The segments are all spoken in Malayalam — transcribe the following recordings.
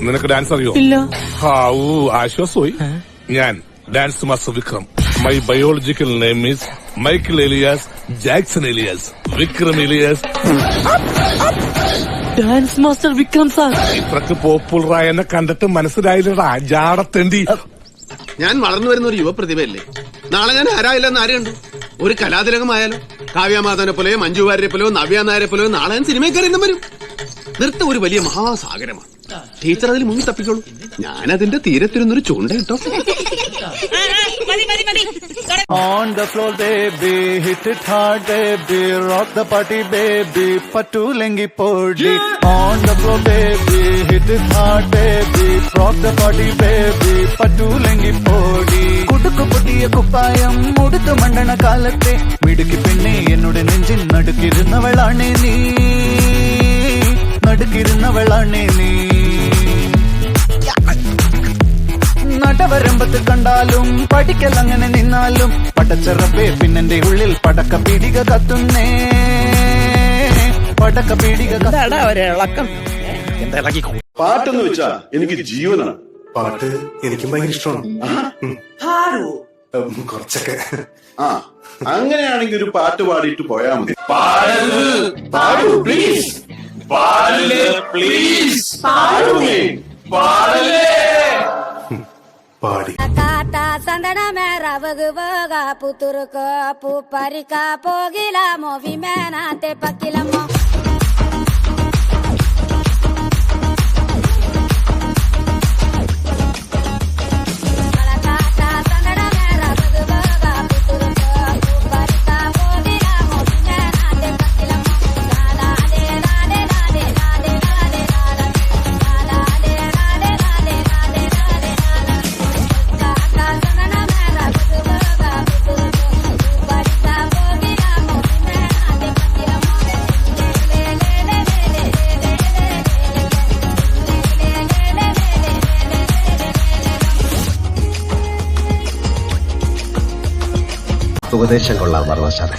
നിനക്ക് ഡാൻസ് അറിയോ? ഇല്ല. ആശ്വാസമായി. ഞാൻ dance master Vikram. My biological name is Michael alias Jackson alias Vikram alias. Dance master Vikram sir. ഇത്രക്ക് പോപ്പുലറായ എന്നെ കണ്ടിട്ട് മനസ്സിലായില്ലടാ ജാടത്തേണ്ടി. ഞാൻ വളർന്നു വരുന്ന ഒരു യുവപ്രതിഭയല്ലേ. നാളെ ഞാൻ ആരായില്ലെന്ന് ആര് കണ്ടു? ഒരു കലാതിലകമായാലോ, കാവ്യമാധവനെ പോലെയോ മഞ്ജു വാര്യരെ പോലെയോ നവ്യ നായരെ പോലെയോ നാളെ ഞാൻ സിനിമക്കാരെന്നും വരും. നൃത്തം ഒരു വലിയ മഹാസാഗരമാണ്. ടീച്ചർ അതിൽ മുങ്ങി തപ്പിക്കോളൂ. ഞാൻ അതിന്റെ തീരത്തിരുന്നൊരു ചൂണ്ട കിട്ടോ. On the floor baby, hit it hard baby, rock the party baby, pattu lengi podi. On the floor baby, hit it hard baby, rock the party baby, pattu lengi podi. Kudukku pottiya kuppayam muduthu mandana kaalatte midukki penne ennude nenjin nadukirunnavalane nee, nadukirunnavalane nee. നടവരമ്പത്ത് കണ്ടാലും പഠിക്കലങ്ങനെ നിന്നാലും പടച്ചറപ്പേ പിന്നെന്റെ ഉള്ളിൽ പടക്ക പീടിക കത്തുന്നേ, പടക്ക പീടിക. പാട്ടെന്ന് വെച്ചാ എനിക്ക് ജീവനാണ്. പാട്ട് എനിക്കും ഭയങ്കര ഇഷ്ടമാണ്. കുറച്ചൊക്കെ. അങ്ങനെയാണെങ്കിൽ ഒരു പാട്ട് പാടിയിട്ട് പോയാ മതി. പാടൂ പ്ലീസ്, പാടല്ലേ പ്ലീസ്, പാടൂമേ പാടല്ലേ. പാടി சந்தன மேர வகுவகா புத்துருக்கு பூ பறிக்கா போகிலாமோ விமேனாத்தே பக்கிலமோ. ഉപദേശം കൊള്ളാൻ പറഞ്ഞ സാറേ,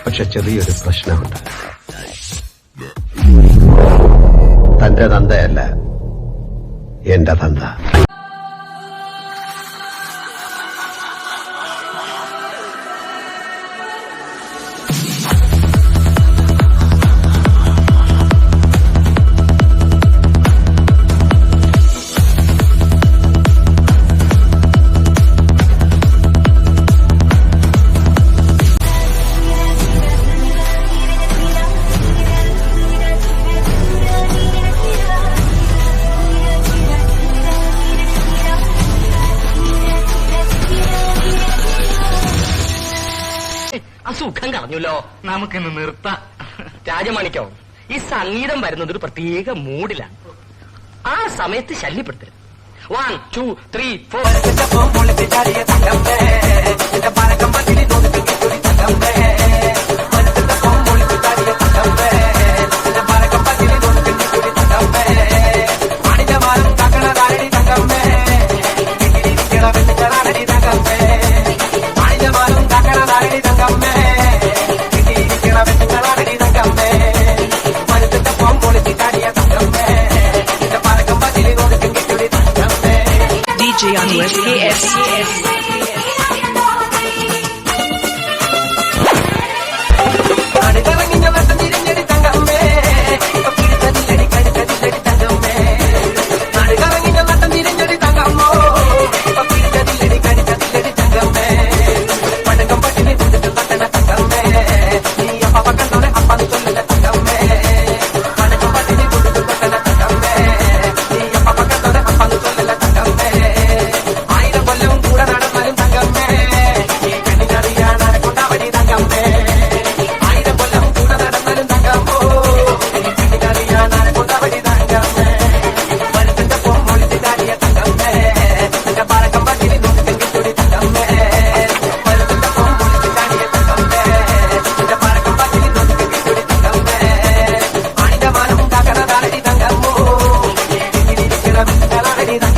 പക്ഷെ ചെറിയൊരു പ്രശ്നമുണ്ട്. തന്റെ തന്തയല്ല എന്റെ തന്ത. സുഖം കളഞ്ഞല്ലോ. നമുക്കിന്ന് നിർത്താം. രാജമാണിക്കോ, ഈ സംഗീതം വരുന്നത് ഒരു പ്രത്യേക മൂഡിലാണ്. ആ സമയത്ത് ശല്യപ്പെടുത്തരുത്. 1 2 3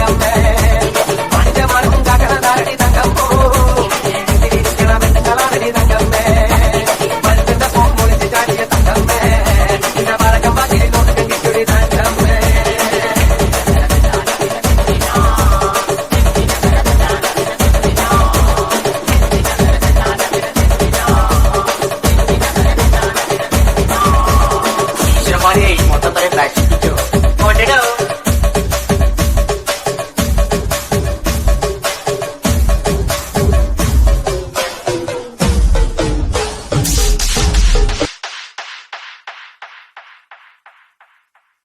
Come back.